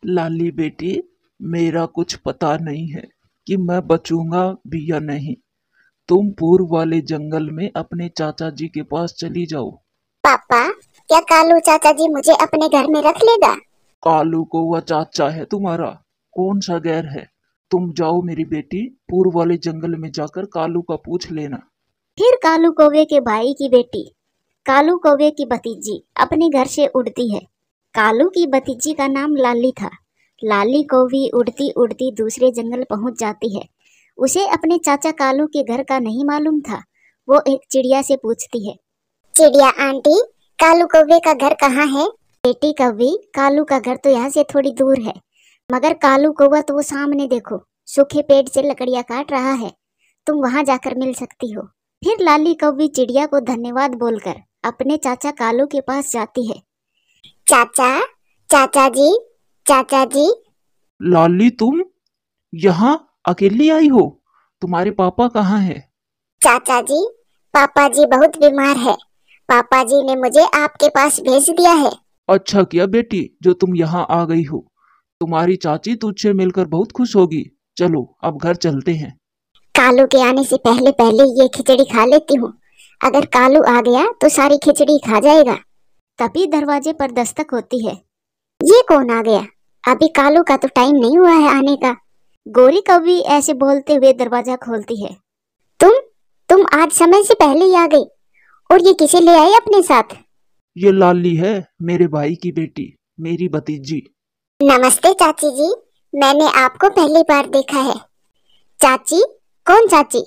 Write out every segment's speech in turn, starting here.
लाली बेटी, मेरा कुछ पता नहीं है कि मैं बचूंगा भी या नहीं। तुम पूर्व वाले जंगल में अपने चाचा जी के पास चली जाओ। पापा, क्या कालू चाचा जी मुझे अपने घर में रख लेगा? कालू को वह चाचा है तुम्हारा, कौन सा गैर है। तुम जाओ मेरी बेटी, पूर्व वाले जंगल में जाकर कालू का पूछ लेना। फिर कालू कौवे के भाई की बेटी कालू कौवे की भतीजी अपने घर से उड़ती है। कालू की भतीजी का नाम लाली था। लाली कौवी उड़ती उड़ती दूसरे जंगल पहुंच जाती है। उसे अपने चाचा कालू के घर का नहीं मालूम था। वो एक चिड़िया से पूछती है, चिड़िया आंटी, कालू कौवे का घर कहाँ है? बेटी कौवी, कालू का घर तो यहाँ से थोड़ी दूर है, मगर कालू कौवा तो वो सामने देखो, सूखे पेड़ से लकड़ियाँ काट रहा है। तुम वहाँ जाकर मिल सकती हो। फिर लाली कौवी चिड़िया को धन्यवाद बोलकर अपने चाचा कालू के पास जाती है। चाचा, चाचा जी, चाचा जी। लाली, तुम यहाँ अकेली आई हो? तुम्हारे पापा कहाँ हैं? चाचा जी, पापा जी बहुत बीमार है। पापा जी ने मुझे आपके पास भेज दिया है। अच्छा किया बेटी जो तुम यहाँ आ गई हो। तुम्हारी चाची तुझसे मिलकर बहुत खुश होगी। चलो अब घर चलते हैं। कालू के आने से पहले पहले ये खिचड़ी खा लेती हूँ। अगर कालू आ गया तो सारी खिचड़ी खा जाएगा। तभी दरवाजे पर दस्तक होती है। ये कौन आ गया? अभी कालू का तो टाइम नहीं हुआ है आने का। गोरी कौवी ऐसे बोलते हुए दरवाजा खोलती है। तुम आज समय से पहले ही आ गई। और ये किसे ले आए अपने साथ? ये लाली है, मेरे भाई की बेटी, मेरी भतीजी। नमस्ते चाची जी, मैंने आपको पहली बार देखा है। चाची? कौन चाची?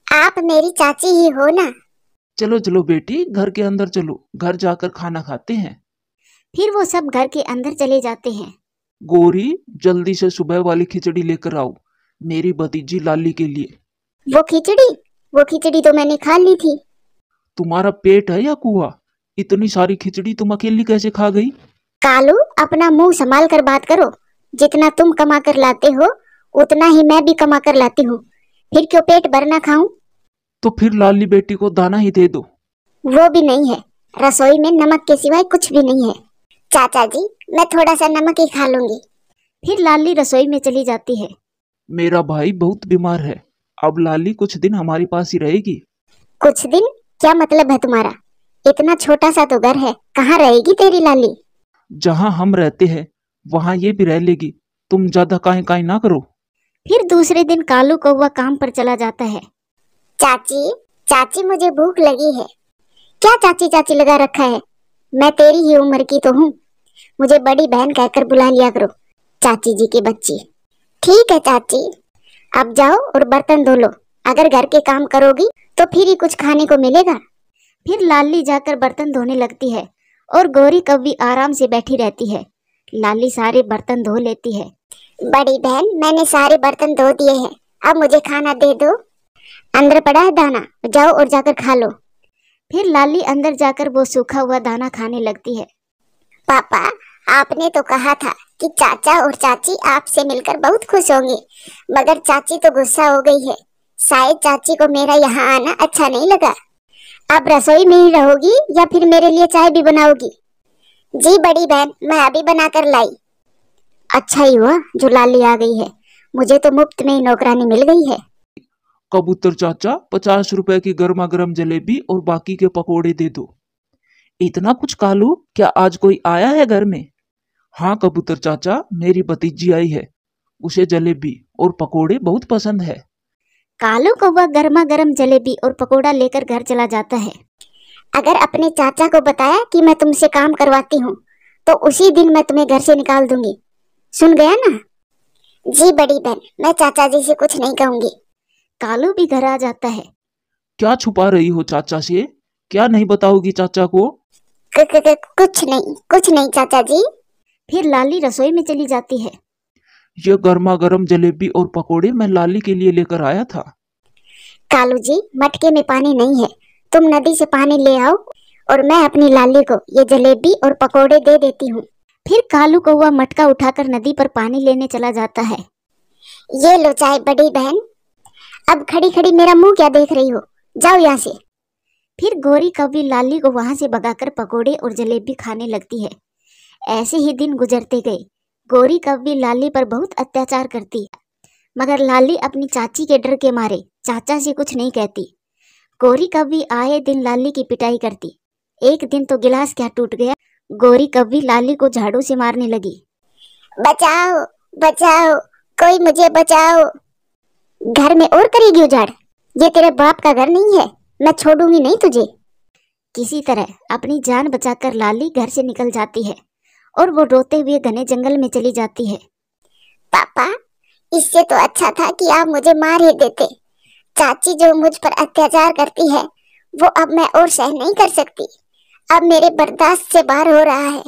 आप मेरी चाची ही हो ना? चलो चलो बेटी, घर के अंदर चलो, घर जाकर खाना खाते हैं। फिर वो सब घर के अंदर चले जाते हैं। गोरी, जल्दी से सुबह वाली खिचड़ी लेकर आओ, मेरी भतीजी लाली के लिए। वो खिचड़ी तो मैंने खा ली थी। तुम्हारा पेट है या कुआ? इतनी सारी खिचड़ी तुम अकेली कैसे खा गई? कालू, अपना मुंह संभाल कर बात करो। जितना तुम कमा कर लाते हो उतना ही मैं भी कमा कर लाती हूँ। फिर क्यों पेट भर ना खाऊं? तो फिर लाली बेटी को दाना ही दे दो। वो भी नहीं है, रसोई में नमक के सिवाय कुछ भी नहीं है। चाचा जी, मैं थोड़ा सा नमक ही खा लूंगी। फिर लाली रसोई में चली जाती है। मेरा भाई बहुत बीमार है, अब लाली कुछ दिन हमारे पास ही रहेगी। कुछ दिन? क्या मतलब है तुम्हारा? इतना छोटा सा तो घर है, कहाँ रहेगी तेरी लाली? जहाँ हम रहते हैं वहाँ ये भी रह लेगी। तुम ज्यादा काहे काहे ना करो। फिर दूसरे दिन कालू कौवा काम पर चला जाता है। चाची, चाची मुझे भूख लगी है। क्या चाची चाची लगा रखा है? मैं तेरी ही उम्र की तो हूँ। मुझे बड़ी बहन कहकर बुला लिया करो, चाची जी की बच्ची। ठीक है चाची, अब जाओ और बर्तन धो लो। अगर घर के काम करोगी तो फिर ही कुछ खाने को मिलेगा। फिर लाली जाकर बर्तन धोने लगती है और गोरी कौवी आराम से बैठी रहती है। लाली सारे बर्तन धो लेती है। बड़ी बहन, मैंने सारे बर्तन धो दिए हैं, अब मुझे खाना दे दो। अंदर पड़ा है दाना, जाओ और जाकर खा लो। फिर लाली अंदर जाकर वो सूखा हुआ दाना खाने लगती है। पापा, आपने तो कहा था कि चाचा और चाची आपसे मिलकर बहुत खुश होंगे, मगर चाची तो गुस्सा हो गई है। शायद चाची को मेरा यहाँ आना अच्छा नहीं लगा। अब रसोई में ही रहोगी या फिर मेरे लिए चाय भी बनाओगी? जी बड़ी बहन, मैं अभी बनाकर लाई। अच्छा ही हुआ जो लाली आ गई है, मुझे तो मुफ्त में ही नौकरानी मिल गई है। कबूतर चाचा, 50 रुपए की गर्मा गर्म जलेबी और बाकी के पकोड़े दे दो। इतना कुछ कालू, क्या आज कोई आया है घर में? हाँ कबूतर चाचा, मेरी भतीजी आई है, उसे जलेबी और पकोड़े बहुत पसंद है। कालू कौवा गर्मा गर्म जलेबी और पकोड़ा लेकर घर चला जाता है। अगर अपने चाचा को बताया कि मैं तुमसे काम करवाती हूँ तो उसी दिन मैं तुम्हें घर से निकाल दूंगी। सुन गया ना? जी बड़ी बहन, मैं चाचा जी से कुछ नहीं कहूंगी। कालू भी घर आ जाता है। क्या छुपा रही हो चाचा से? क्या नहीं बताओगी चाचा को? कुछ नहीं चाचा जी। फिर लाली रसोई में चली जाती है। ये गर्मा गर्म जलेबी और पकोड़े मैं लाली के लिए लेकर आया था। कालू जी, मटके में पानी नहीं है, तुम नदी से पानी ले आओ और मैं अपनी लाली को ये जलेबी और पकोड़े दे देती हूँ। फिर कालू कौवा मटका उठाकर नदी पर पानी लेने चला जाता है। ये लो चाय बड़ी बहन। अब खड़ी खड़ी मेरा मुंह क्या देख रही हो? जाओ यहाँ से। फिर गोरी कौवी लाली को वहां से भगाकर पकोड़े और जलेबी खाने लगती है। ऐसे ही दिन गुजरते गए। गोरी कव्वी लाली पर बहुत अत्याचार करती है, मगर लाली अपनी चाची के डर के मारे चाचा से कुछ नहीं कहती। गोरी कव्वी आए दिन लाली की पिटाई करती। एक दिन तो गिलास क्या टूट गया। गोरी कव्वी लाली को झाड़ू से मारने लगी। बचाओ बचाओ, कोई मुझे बचाओ। घर में और करेगी उजाड़? ये तेरे बाप का घर नहीं है, मैं छोड़ूंगी नहीं तुझे। किसी तरह अपनी जान बचाकर लाली घर से निकल जाती है और वो रोते हुए घने जंगल में चली जाती है। पापा, इससे तो अच्छा था कि आप मुझे मार ही देते। चाची जो मुझ पर अत्याचार करती है वो अब मैं और सह नहीं कर सकती। अब मेरे बर्दाश्त से बाहर हो रहा है।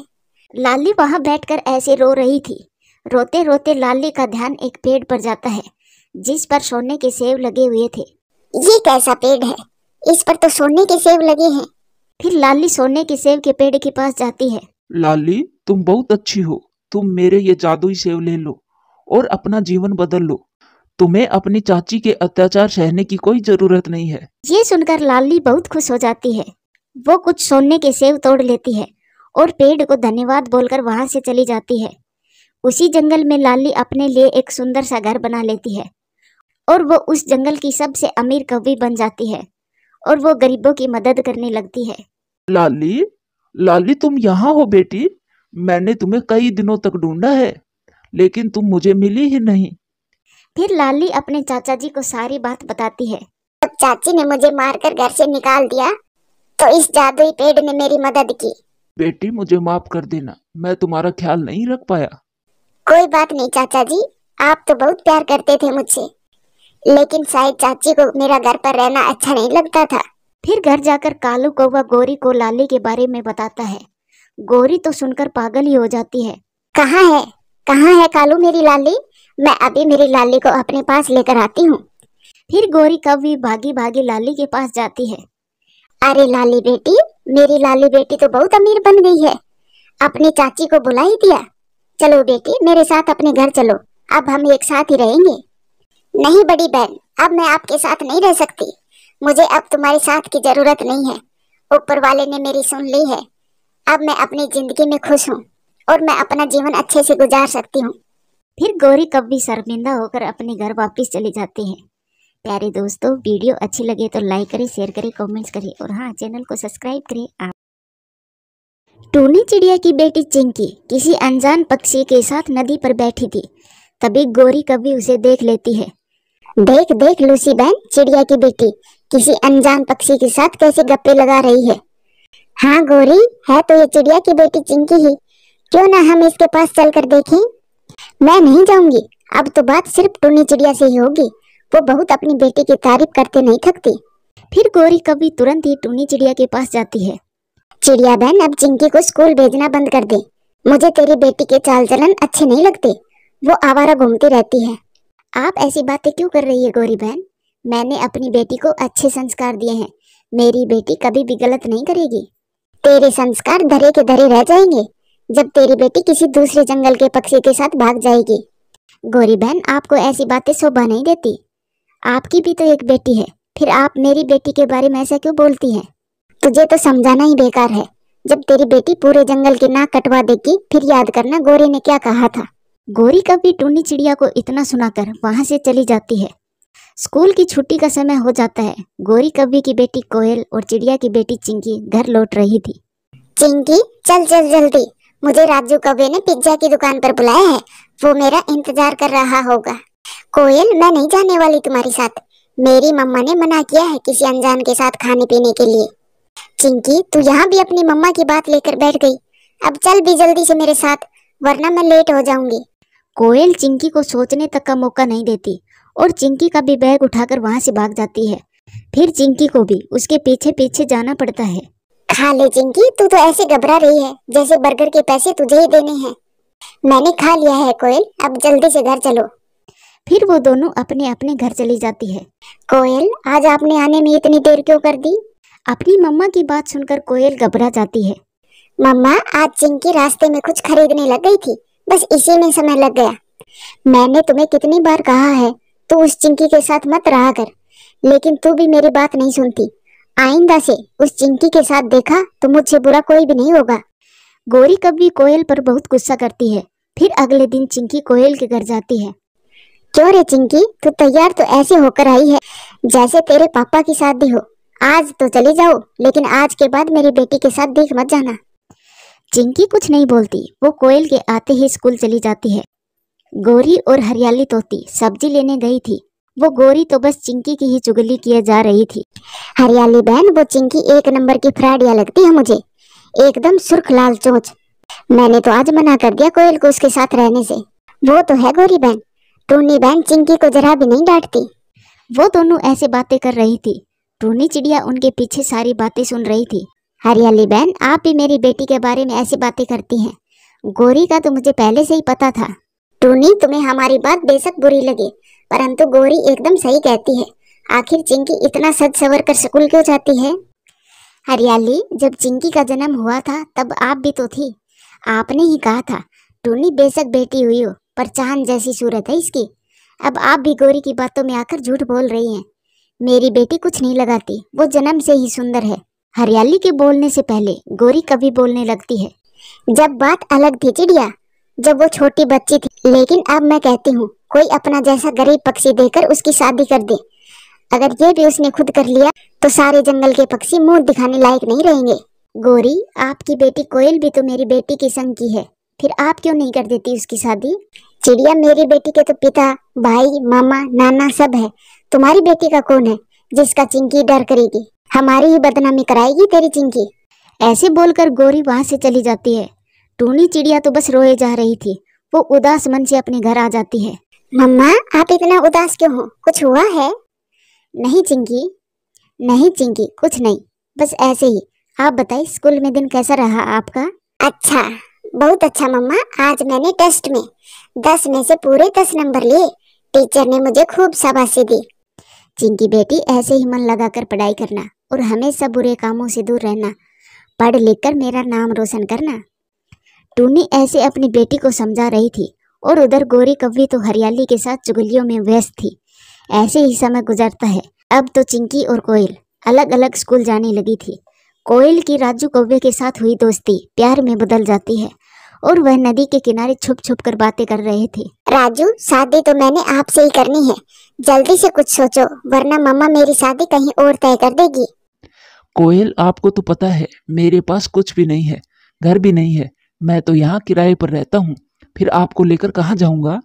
लाली वहां बैठकर ऐसे रो रही थी। रोते रोते लाली का ध्यान एक पेड़ पर जाता है जिस पर सोने के सेब लगे हुए थे। ये कैसा पेड़ है? इस पर तो सोने के सेब लगे हैं। फिर लाली सोने के सेब के पेड़ के पास जाती है। लाली, तुम बहुत अच्छी हो। तुम मेरे ये जादुई सेब ले लो और अपना जीवन बदल लो। तुम्हें अपनी चाची के अत्याचार सहने की कोई जरूरत नहीं है। ये सुनकर लाली बहुत खुश हो जाती है। वो कुछ सोने के सेब तोड़ लेती है और पेड़ को धन्यवाद बोलकर वहां से चली जाती है। उसी जंगल में लाली अपने लिए एक सुंदर सा घर बना लेती है और वो उस जंगल की सबसे अमीर कव्वी बन जाती है और वो गरीबों की मदद करने लगती है। लाली, लाली तुम यहाँ हो बेटी। मैंने तुम्हें कई दिनों तक ढूंढा है लेकिन तुम मुझे मिली ही नहीं। फिर लाली अपने चाचा जी को सारी बात बताती है। जब चाची ने मुझे मारकर घर से निकाल दिया तो इस जादुई पेड़ ने मेरी मदद की। बेटी, मुझे माफ कर देना, मैं तुम्हारा ख्याल नहीं रख पाया। कोई बात नहीं चाचा जी, आप तो बहुत प्यार करते थे मुझसे, लेकिन शायद चाची को मेरा घर पर रहना अच्छा नहीं लगता था। फिर घर जाकर कालू कौवा गोरी को लाली के बारे में बताता है। गोरी तो सुनकर पागल ही हो जाती है। कहाँ है कालू मेरी लाली? मैं अभी मेरी लाली को अपने पास लेकर आती हूँ। फिर गोरी कव्वी भागी भागी लाली के पास जाती है। अरे लाली बेटी, मेरी लाली बेटी तो बहुत अमीर बन गई है। अपनी चाची को बुला ही दिया। चलो बेटी, मेरे साथ अपने घर चलो, अब हम एक साथ ही रहेंगे। नहीं बड़ी बहन, अब मैं आपके साथ नहीं रह सकती। मुझे अब तुम्हारे साथ की जरूरत नहीं है। ऊपर वाले ने मेरी सुन ली है। अब मैं अपनी जिंदगी में खुश हूँ और मैं अपना जीवन अच्छे से गुजार सकती हूँ। फिर गोरी कव्वी शर्मिंदा होकर अपने घर वापस चली जाती है। प्यारे दोस्तों, वीडियो अच्छी लगे तो लाइक करें, शेयर करें, कमेंट्स करें और हाँ, चैनल को सब्सक्राइब करें। आप टूनी चिड़िया की बेटी चिंकी किसी अनजान पक्षी के साथ नदी पर बैठी थी। तभी गोरी कव्वी उसे देख लेती है। देख देख लूसी बहन, चिड़िया की बेटी किसी अनजान पक्षी के साथ कैसे गप्पे लगा रही है। हाँ गोरी, है तो ये चिड़िया की बेटी चिंकी ही। क्यों ना हम इसके पास चलकर देखें? मैं नहीं जाऊंगी, अब तो बात सिर्फ टूनी चिड़िया से ही होगी। वो बहुत अपनी बेटी की तारीफ करते नहीं थकती। फिर गोरी कव्वी तुरंत ही टूनी चिड़िया के पास जाती है। चिड़िया बहन, अब चिंकी को स्कूल भेजना बंद कर दे। मुझे तेरी बेटी के चाल चलन अच्छे नहीं लगते। वो आवारा घूमती रहती है। आप ऐसी बातें क्यों कर रही है गोरी बहन? मैंने अपनी बेटी को अच्छे संस्कार दिए हैं। मेरी बेटी कभी भी गलत नहीं करेगी। तेरे संस्कार धरे के धरे रह जाएंगे जब तेरी बेटी किसी दूसरे जंगल के पक्षी के साथ भाग जाएगी। गोरी बहन, आपको ऐसी बातें शोभा नहीं देती। आपकी भी तो एक बेटी है, फिर आप मेरी बेटी के बारे में ऐसा क्यों बोलती हैं? तुझे तो समझाना ही बेकार है। जब तेरी बेटी पूरे जंगल की नाक कटवा देगी फिर याद करना गोरी ने क्या कहा था। गोरी कव्वी टूनी चिड़िया को इतना सुनाकर वहां से चली जाती है। स्कूल की छुट्टी का समय हो जाता है। गोरी कव्वी की बेटी कोयल और चिड़िया की बेटी चिंकी घर लौट रही थी। चिंकी, चल चल जल्दी, मुझे राजू कौवे ने पिज्जा की दुकान पर बुलाया है। वो मेरा इंतजार कर रहा होगा। कोयल, मैं नहीं जाने वाली तुम्हारे साथ। मेरी मम्मा ने मना किया है किसी अनजान के साथ खाने पीने के लिए। चिंकी, तू यहाँ भी अपनी मम्मा की बात लेकर बैठ गई। अब चल भी जल्दी से मेरे साथ, वरना मैं लेट हो जाऊंगी। कोयल चिंकी को सोचने तक का मौका नहीं देती और चिंकी का भी बैग उठाकर वहां से भाग जाती है। फिर चिंकी को भी उसके पीछे पीछे जाना पड़ता है। खा ले चिंकी, तू तो ऐसे घबरा रही है जैसे बर्गर के पैसे तुझे ही देने हैं। मैंने खा लिया है कोयल, अब जल्दी से घर चलो। फिर वो दोनों अपने अपने घर चली जाती है। कोयल, आज आपने आने में इतनी देर क्यों कर दी? अपनी मम्मा की बात सुनकर कोयल घबरा जाती है। मम्मा, आज चिंकी रास्ते में कुछ खरीदने लग गई थी, बस इसी में समय लग गया। मैंने तुम्हें कितनी बार कहा है तू उस चिंकी के साथ मत रहा कर, लेकिन तू भी मेरी बात नहीं सुनती। आइंदा से उस चिंकी के साथ देखा तो मुझसे बुरा कोई भी नहीं होगा। गोरी कव्वी कोयल पर बहुत गुस्सा करती है। फिर अगले दिन चिंकी कोयल के घर जाती है। क्यों रे चिंकी, तू तैयार तो ऐसे होकर आई है जैसे तेरे पापा की शादी हो। आज तो चली जाओ, लेकिन आज के बाद मेरी बेटी के साथ देख मत जाना। चिंकी कुछ नहीं बोलती, वो कोयल के आते ही स्कूल चली जाती है। गोरी और हरियाली तोती सब्जी लेने गई थी। वो गोरी तो बस चिंकी की ही चुगली किए जा रही थी। हरियाली बहन, वो चिंकी एक नंबर की फ्रॉडिया लगती है मुझे, एकदम सुर्ख लाल चोंच। मैंने तो आज मना कर दिया कोयल को उसके साथ रहने से। वो तो है गोरी बहन, टूनी बहन चिंकी को जरा भी नहीं डांटती। वो दोनों ऐसे बातें कर रही थी। टूनी चिड़िया उनके पीछे सारी बातें सुन रही थी। हरियाली बहन, आप भी मेरी बेटी के बारे में ऐसी बातें करती हैं। गोरी का तो मुझे पहले से ही पता था। टूनी, तुम्हें हमारी बात बेशक बुरी लगे, परंतु गोरी एकदम सही कहती है। आखिर चिंकी इतना सज सवर कर स्कूल क्यों जाती है? हरियाली, जब चिंकी का जन्म हुआ था तब आप भी तो थी। आपने ही कहा था टूनी बेशक बेटी हुई हो पर चांद जैसी सूरत है इसकी। अब आप भी गोरी की बातों में आकर झूठ बोल रही हैं। मेरी बेटी कुछ नहीं लगाती, वो जन्म से ही सुंदर है। हरियाली के बोलने से पहले गोरी कभी बोलने लगती है। जब बात अलग थी चिड़िया, जब वो छोटी बच्ची थी, लेकिन अब मैं कहती हूँ कोई अपना जैसा गरीब पक्षी देकर उसकी शादी कर दे। अगर ये भी उसने खुद कर लिया तो सारे जंगल के पक्षी मुंह दिखाने लायक नहीं रहेंगे। गोरी, आपकी बेटी कोयल भी तो मेरी बेटी की संग की है, फिर आप क्यों नहीं कर देती उसकी शादी? चिड़िया, मेरी बेटी के तो पिता, भाई, मामा, नाना सब है। तुम्हारी बेटी का कौन है जिसका चिंकी डर करेगी? हमारी ही बदनामी कराएगी तेरी चिंकी। ऐसे बोलकर गोरी वहां से चली जाती है। टूनी चिड़िया तो बस रोए जा रही थी। वो उदास मन से अपने घर आ जाती है। मम्मा, आप इतना उदास क्यों हो? कुछ हुआ है? नहीं चिंकी, कुछ नहीं, बस ऐसे ही। आप बताइए, स्कूल में दिन कैसा रहा आपका? अच्छा, बहुत अच्छा मम्मा। आज मैंने टेस्ट में 10 में से पूरे 10 नंबर लिए। टीचर ने मुझे खूब शाबाशी दी। चिंकी बेटी, ऐसे ही मन लगाकर पढ़ाई करना और हमेशा बुरे कामों से दूर रहना। पढ़ लिख कर मेरा नाम रोशन करना। टूनी ऐसे अपनी बेटी को समझा रही थी और उधर गोरी कव्वी तो हरियाली के साथ चुगलियों में व्यस्त थी। ऐसे ही समय गुजरता है। अब तो चिंकी और कोयल अलग अलग स्कूल जाने लगी थी। कोयल की राजू कौवे के साथ हुई दोस्ती प्यार में बदल जाती है और वह नदी के किनारे छुप छुप कर बातें कर रहे थे। राजू, शादी तो मैंने आपसे ही करनी है। जल्दी से कुछ सोचो, वरना मम्मा मेरी शादी कहीं और तय कर देगी। कोयल, आपको तो पता है मेरे पास कुछ भी नहीं है, घर भी नहीं है। मैं तो यहाँ किराए पर रहता हूँ, फिर आपको लेकर कहाँ जाऊँगा?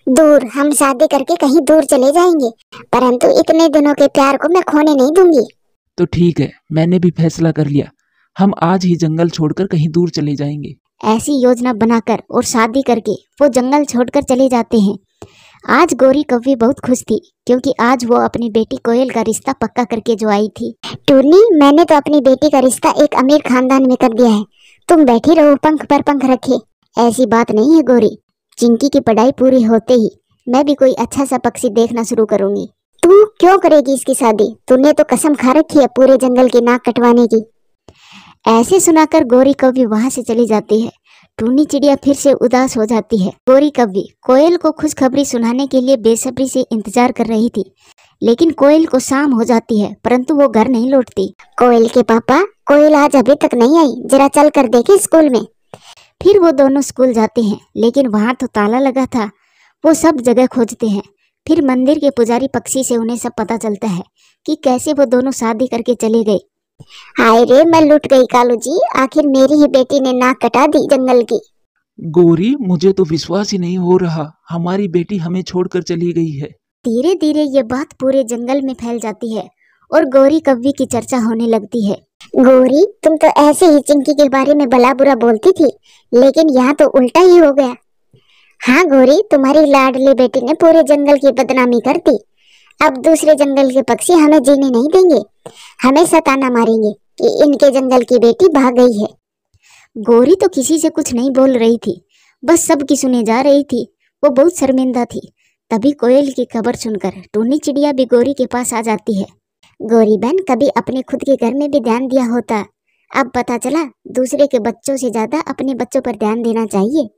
दूर, हम शादी करके कहीं दूर चले जाएंगे, परंतु इतने दिनों के प्यार को मैं खोने नहीं दूंगी। तो ठीक है, मैंने भी फैसला कर लिया। हम आज ही जंगल छोड़कर कहीं दूर चले जाएंगे। ऐसी योजना बनाकर और शादी करके वो जंगल छोड़कर चले जाते हैं। आज गोरी कव्वी बहुत खुश थी क्योंकि आज वो अपनी बेटी कोयल का रिश्ता पक्का करके जो आई थी। टूनी, मैंने तो अपनी बेटी का रिश्ता एक अमीर खानदान में कर दिया है। तुम बैठी रहो पंख पर पंख रखे। ऐसी बात नहीं है गोरी, चिंकी की पढ़ाई पूरी होते ही मैं भी कोई अच्छा सा पक्षी देखना शुरू करूंगी। तू क्यों करेगी इसकी शादी? तूने तो कसम खा रखी है पूरे जंगल की नाक कटवाने की। ऐसे सुनाकर गोरी कव्वी वहां से चली जाती है। टूनी चिड़िया फिर से उदास हो जाती है। गोरी कव्वी कोयल को खुशखबरी सुनाने के लिए बेसब्री से इंतजार कर रही थी, लेकिन कोयल को शाम हो जाती है परंतु वो घर नहीं लौटती। कोयल के पापा, कोयल आज अभी तक नहीं आई, जरा चल कर देखे स्कूल में। फिर वो दोनों स्कूल जाते हैं, लेकिन वहां तो ताला लगा था। वो सब जगह खोजते हैं। फिर मंदिर के पुजारी पक्षी से उन्हें सब पता चलता है कि कैसे वो दोनों शादी करके चले गए। हाय रे, मैं लुट गई कालू जी, आखिर मेरी ही बेटी ने नाक कटा दी जंगल की। गोरी, मुझे तो विश्वास ही नहीं हो रहा, हमारी बेटी हमें छोड़कर चली गई है। धीरे धीरे ये बात पूरे जंगल में फैल जाती है और गोरी कव्वी की चर्चा होने लगती है। गोरी, तुम तो ऐसे ही चिंकी के बारे में भला बुरा बोलती थी, लेकिन यहाँ तो उल्टा ही हो गया। हाँ गोरी, तुम्हारी लाडली बेटी ने पूरे जंगल की बदनामी कर दी। अब दूसरे जंगल के पक्षी हमें जीने नहीं देंगे, हमें सताना मारेंगे कि इनके जंगल की बेटी भाग गई है। गोरी तो किसी से कुछ नहीं बोल रही थी, बस सबकी सुने जा रही थी। वो बहुत शर्मिंदा थी। तभी कोयल की खबर सुनकर टूनी चिड़िया भी गोरी के पास आ जाती है। गोरी बहन, कभी अपने खुद के घर में भी ध्यान दिया होता। अब पता चला दूसरे के बच्चों से ज्यादा अपने बच्चों पर ध्यान देना चाहिए।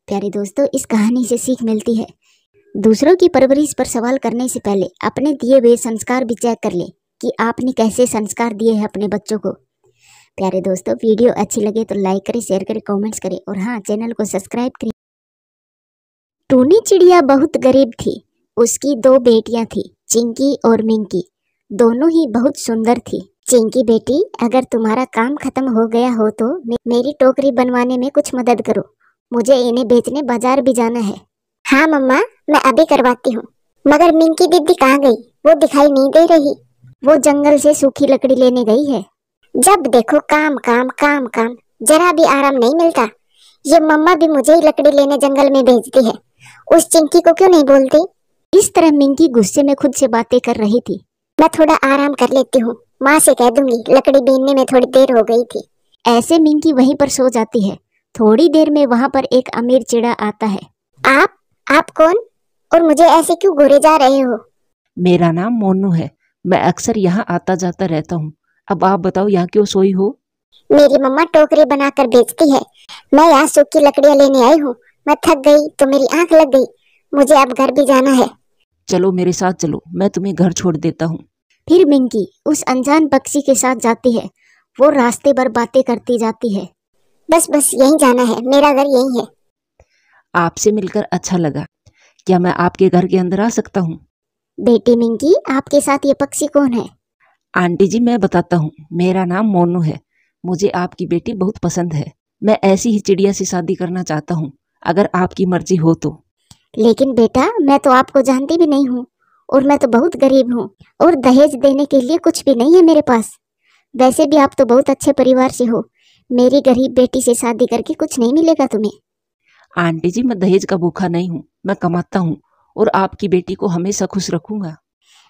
प्यारे दोस्तों, इस कहानी से सीख मिलती है, दूसरों की परवरिश पर सवाल करने से पहले अपने दिए हुए संस्कार भी चेक कर ले कि आपने कैसे संस्कार दिए हैं अपने बच्चों को। प्यारे दोस्तों, वीडियो अच्छी लगे तो लाइक करें, शेयर करें, कमेंट्स करें और हाँ, चैनल को सब्सक्राइब करें। टूनी चिड़िया बहुत गरीब थी। उसकी 2 बेटियां थी, चिंकी और मिंकी। दोनों ही बहुत सुंदर थी। चिंकी बेटी, अगर तुम्हारा काम खत्म हो गया हो तो मेरी टोकरी बनवाने में कुछ मदद करो। मुझे इन्हें बेचने बाजार भी जाना है। हाँ मम्मा, मैं अभी करवाती हूँ। मगर मिंकी दीदी कहाँ गई? वो दिखाई नहीं दे रही। वो जंगल से सूखी लकड़ी लेने गई है। जब देखो काम काम काम काम, जरा भी आराम नहीं मिलता। ये मम्मा भी मुझे ही लकड़ी लेने जंगल में भेजती है। उस चिंकी को क्यों नहीं बोलती? इस तरह मिंकी गुस्से में खुद से बातें कर रही थी। मैं थोड़ा आराम कर लेती हूँ, माँ से कह दूंगी लकड़ी बीनने में थोड़ी देर हो गई थी। ऐसे मिंकी वहीं पर सो जाती है। थोड़ी देर में वहां पर एक अमीर चिड़ा आता है। आप कौन? और मुझे ऐसे क्यों घूरे जा रहे हो? मेरा नाम मोनू है। मैं अक्सर यहाँ आता जाता रहता हूँ। अब आप बताओ, यहाँ क्यों सोई हो? मेरी मम्मा टोकरी बनाकर बेचती है। मैं यहाँ सूखी लकड़ियाँ लेने आई हूँ। मैं थक गई तो मेरी आंख लग गई। मुझे अब घर भी जाना है। चलो मेरे साथ चलो, मैं तुम्हें घर छोड़ देता हूँ। फिर मिंकी उस अनजान पक्षी के साथ जाती है। वो रास्ते भर बातें करती जाती है। बस यहीं जाना है, मेरा घर यहीं है। आपसे मिलकर अच्छा लगा। क्या मैं आपके घर के अंदर आ सकता हूँ? बेटी मिंकी, आपके साथ ये पक्षी कौन है? आंटी जी, मैं बताता हूँ। मेरा नाम मोनू है। मुझे आपकी बेटी बहुत पसंद है। मैं ऐसी ही चिड़िया से शादी करना चाहता हूँ, अगर आपकी मर्जी हो तो। लेकिन बेटा, मैं तो आपको जानती भी नहीं हूँ और मैं तो बहुत गरीब हूँ और दहेज देने के लिए कुछ भी नहीं है मेरे पास। वैसे भी आप तो बहुत अच्छे परिवार से हो। मेरी गरीब बेटी से शादी करके कुछ नहीं मिलेगा तुम्हें। आंटी जी, मैं दहेज का भूखा नहीं हूँ। मैं कमाता हूँ और आपकी बेटी को हमेशा खुश रखूंगा।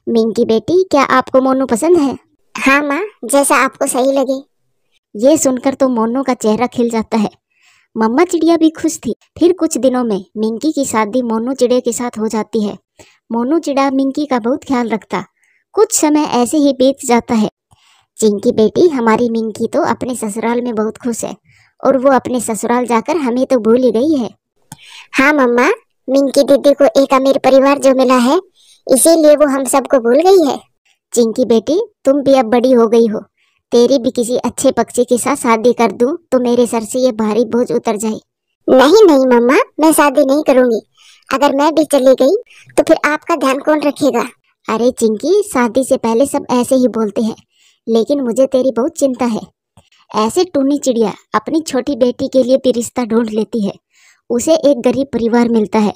मिंकी बेटी, क्या आपको मोनू पसंद है? हाँ माँ, जैसा आपको सही लगे। ये सुनकर तो मोनू का चेहरा खिल जाता है। मम्मा चिड़िया भी खुश थी। फिर कुछ दिनों में मिंकी की शादी मोनू चिड़िया के साथ हो जाती है। मोनू चिड़ा मिंकी का बहुत ख्याल रखता। कुछ समय ऐसे ही बीत जाता है। चिंकी बेटी, हमारी मिंकी तो अपने ससुराल में बहुत खुश है और वो अपने ससुराल जाकर हमें तो भूल ही गई है। हाँ मम्मा, मिंकी दीदी को एक अमीर परिवार जो मिला है, इसीलिए वो हम सबको भूल गई है। चिंकी बेटी, तुम भी अब बड़ी हो गई हो। तेरी भी किसी अच्छे पक्षी के साथ शादी कर दूं तो मेरे सर से ये भारी बोझ उतर जाए। नहीं नहीं मम्मा, मैं शादी नहीं करूंगी। अगर मैं भी चली गई तो फिर आपका ध्यान कौन रखेगा? अरे चिंकी, शादी से पहले सब ऐसे ही बोलते हैं, लेकिन मुझे तेरी बहुत चिंता है। ऐसे टूनी चिड़िया अपनी छोटी बेटी के लिए भी रिश्ता ढूंढ लेती है। उसे एक गरीब परिवार मिलता है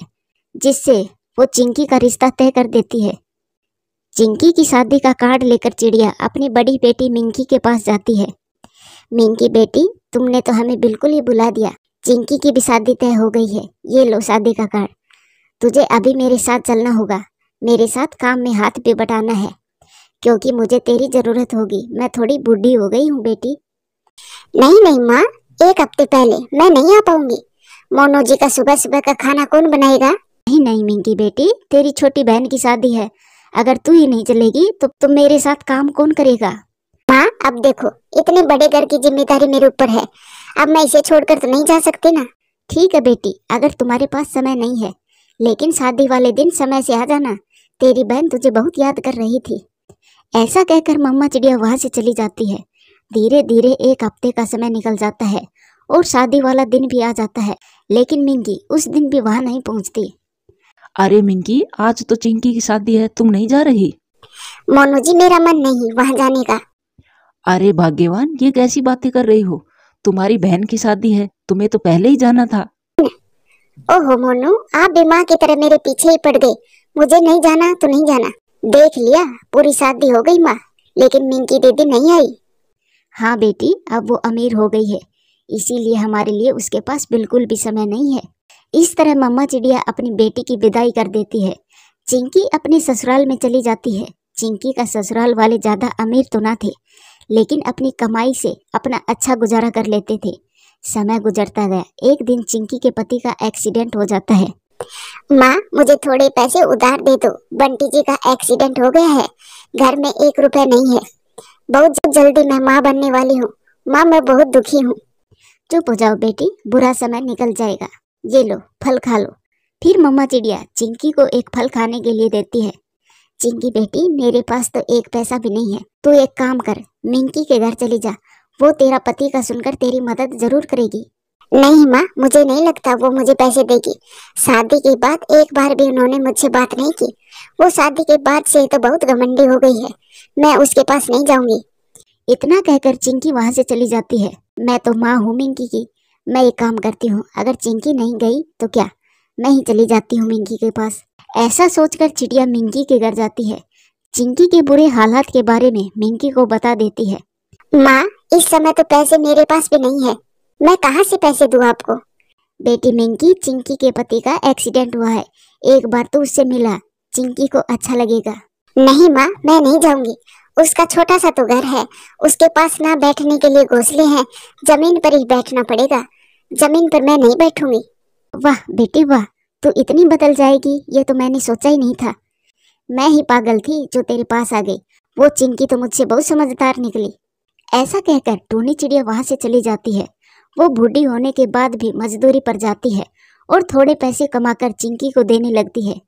जिससे वो चिंकी का रिश्ता तय कर देती है। चिंकी की शादी का कार्ड लेकर चिड़िया अपनी बड़ी बेटी मिंकी के पास जाती है। मिंकी बेटी, तुमने तो हमें बिल्कुल ही भुला दिया। चिंकी की भी शादी तय हो गई है। ये लो शादी का कार्ड। तुझे अभी मेरे साथ चलना होगा। मेरे साथ काम में हाथ भी बटाना है, क्योंकि मुझे तेरी जरूरत होगी। मैं थोड़ी बूढ़ी हो गई हूँ बेटी। नहीं नहीं माँ, 1 हफ्ते पहले मैं नहीं आ पाऊंगी। मोनू जी का सुबह सुबह का खाना कौन बनाएगा? नहीं नहीं मिंकी बेटी, तेरी छोटी बहन की शादी है। अगर तू ही नहीं चलेगी तो मेरे साथ काम कौन करेगा? माँ, अब देखो, इतने बड़े घर की जिम्मेदारी मेरे ऊपर है। अब मैं इसे छोड़कर तो नहीं जा सकती ना। ठीक है बेटी, अगर तुम्हारे पास समय नहीं है, लेकिन शादी वाले दिन समय से आ जाना। तेरी बहन तुझे बहुत याद कर रही थी। ऐसा कहकर मम्मा चिड़िया वहां से चली जाती है। धीरे धीरे 1 हफ्ते का समय निकल जाता है और शादी वाला दिन भी आ जाता है, लेकिन मिंकी उस दिन भी वहां नहीं पहुंचती। अरे मिंकी, आज तो चिंकी की शादी है, तुम नहीं जा रही? मोनू जी, मेरा मन नहीं वहां जाने का। अरे भाग्यवान, ये कैसी बातें कर रही हो? तुम्हारी बहन की शादी है, तुम्हें तो पहले ही जाना था। ओहो मोनू, आप भी माँ की तरह मेरे पीछे ही पड़ गए। मुझे नहीं जाना तो नहीं जाना। देख लिया, पूरी शादी हो गई माँ, लेकिन मिंकी दीदी नहीं आई। हाँ बेटी, अब वो अमीर हो गई है, इसीलिए हमारे लिए उसके पास बिल्कुल भी समय नहीं है। इस तरह मम्मा चिड़िया अपनी बेटी की विदाई कर देती है। चिंकी अपने ससुराल में चली जाती है। चिंकी का ससुराल वाले ज्यादा अमीर तो ना थे, लेकिन अपनी कमाई से अपना अच्छा गुजारा कर लेते थे। समय गुजरता गया। एक दिन चिंकी के पति का एक्सीडेंट हो जाता है। माँ, मुझे थोड़े पैसे उधार दे दो। बंटी जी का एक्सीडेंट हो गया है। घर में 1 रुपया नहीं है। बहुत जल्दी मैं माँ बनने वाली हूँ। माँ, मैं बहुत दुखी हूँ। चुप हो जाओ बेटी, बुरा समय निकल जाएगा। ये लो, फल खा लो। फिर मम्मा चिड़िया चिंकी को एक फल खाने के लिए देती है। चिंकी बेटी, मेरे पास तो 1 पैसा भी नहीं है। तू एक काम कर, मिंकी के घर चली जा। वो तेरा पति का सुनकर तेरी मदद जरूर करेगी। नहीं माँ, मुझे नहीं लगता वो मुझे पैसे देगी। शादी के बाद एक बार भी उन्होंने मुझसे बात नहीं की। वो शादी के बाद से तो बहुत घमंडी हो गई है। मैं उसके पास नहीं जाऊंगी। इतना कहकर चिंकी वहां से चली जाती है। मैं तो माँ हूँ मिंकी की, मैं एक काम करती हूँ, अगर चिंकी नहीं गई तो क्या, मैं ही चली जाती हूँ मिंकी के पास। ऐसा सोचकर चिड़िया मिंकी के घर जाती है। चिंकी के बुरे हालात के बारे में मिंकी को बता देती है। माँ, इस समय तो पैसे मेरे पास भी नहीं है, मैं कहाँ से पैसे दूँ आपको। बेटी मिंकी, चिंकी के पति का एक्सीडेंट हुआ है, एक बार तो उससे मिला, चिंकी को अच्छा लगेगा। नहीं माँ, मैं नहीं जाऊंगी। उसका छोटा सा तो घर है, उसके पास ना बैठने के लिए घोंसले हैं, जमीन पर ही बैठना पड़ेगा। जमीन पर मैं नहीं बैठूंगी। वाह बेटी वाह, तू इतनी बदल जाएगी ये तो मैंने सोचा ही नहीं था। मैं ही पागल थी जो तेरे पास आ गई। वो चिंकी तो मुझसे बहुत समझदार निकली। ऐसा कहकर टूनी चिड़िया वहां से चली जाती है। वो बूढ़ी होने के बाद भी मजदूरी पर जाती है और थोड़े पैसे कमाकर चिंकी को देने लगती है।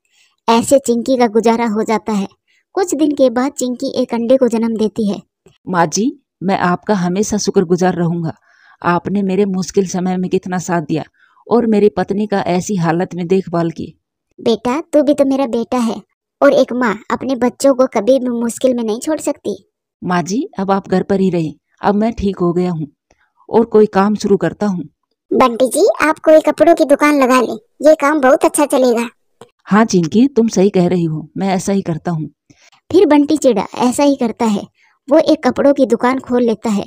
ऐसे चिंकी का गुजारा हो जाता है। कुछ दिन के बाद चिंकी एक अंडे को जन्म देती है। माँ जी, मैं आपका हमेशा शुक्रगुजार रहूंगा। आपने मेरे मुश्किल समय में कितना साथ दिया और मेरी पत्नी का ऐसी हालत में देखभाल की। बेटा, तू भी तो मेरा बेटा है और एक माँ अपने बच्चों को कभी भी मुश्किल में नहीं छोड़ सकती। माँ जी, अब आप घर पर ही रहिए। अब मैं ठीक हो गया हूँ और कोई काम शुरू करता हूँ। बंटी जी, आप कोई कपड़ों की दुकान लगा ले, ये काम बहुत अच्छा चलेगा। हाँ चिंकी, तुम सही कह रही हो, मैं ऐसा ही करता हूँ। फिर बंटी चिड़ा ऐसा ही करता है। वो एक कपड़ों की दुकान खोल लेता है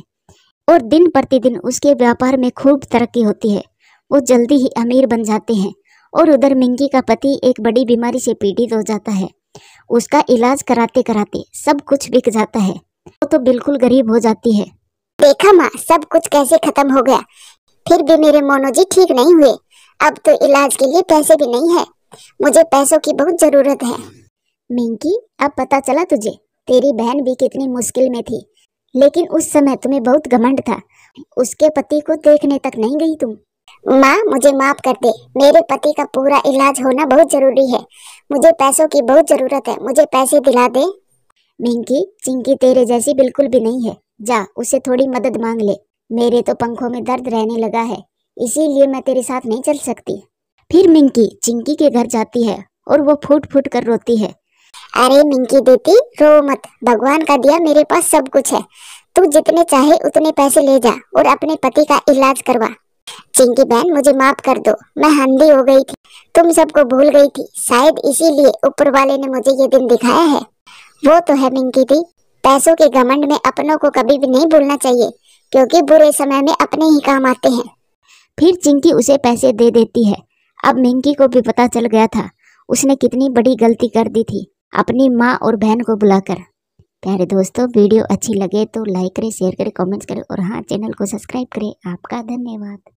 और दिन प्रतिदिन उसके व्यापार में खूब तरक्की होती है। वो जल्दी ही अमीर बन जाते हैं और उधर मिंकी का पति एक बड़ी बीमारी से पीड़ित हो जाता है। उसका इलाज कराते कराते सब कुछ बिक जाता है। वो तो बिल्कुल गरीब हो जाती है। देखा माँ, सब कुछ कैसे खत्म हो गया। फिर भी मेरे मोनो जी ठीक नहीं हुए। अब तो इलाज के लिए पैसे भी नहीं है। मुझे पैसों की बहुत जरूरत है। मिंकी, अब पता चला तुझे, तेरी बहन भी कितनी मुश्किल में थी, लेकिन उस समय तुम्हें बहुत घमंड था। उसके पति को देखने तक नहीं गई तुम। माँ, मुझे माफ कर दे। मेरे पति का पूरा इलाज होना बहुत जरूरी है। मुझे पैसों की बहुत जरूरत है, मुझे पैसे दिला दे। मिंकी, चिंकी तेरे जैसी बिल्कुल भी नहीं है। जा उससे थोड़ी मदद मांग ले। मेरे तो पंखों में दर्द रहने लगा है, इसीलिए मैं तेरे साथ नहीं चल सकती। फिर मिंकी चिंकी के घर जाती है और वो फूट फूट कर रोती है। अरे मिंकी बेटी, रो मत। भगवान का दिया मेरे पास सब कुछ है। तू जितने चाहे उतने पैसे ले जा और अपने पति का इलाज करवा। चिंकी बहन, मुझे माफ कर दो। मैं अंधी हो गई थी, तुम सबको भूल गई थी। शायद इसीलिए ऊपर वाले ने मुझे ये दिन दिखाया है। वो तो है मिंकी दी, पैसों के घमंड में अपनों को कभी भी नहीं भूलना चाहिए, क्योंकि बुरे समय में अपने ही काम आते हैं। फिर चिंकी उसे पैसे दे देती है। अब मिंकी को भी पता चल गया था उसने कितनी बड़ी गलती कर दी थी अपनी माँ और बहन को बुलाकर। प्यारे दोस्तों, वीडियो अच्छी लगे तो लाइक करें, शेयर करें, कमेंट्स करें और हाँ, चैनल को सब्सक्राइब करें। आपका धन्यवाद।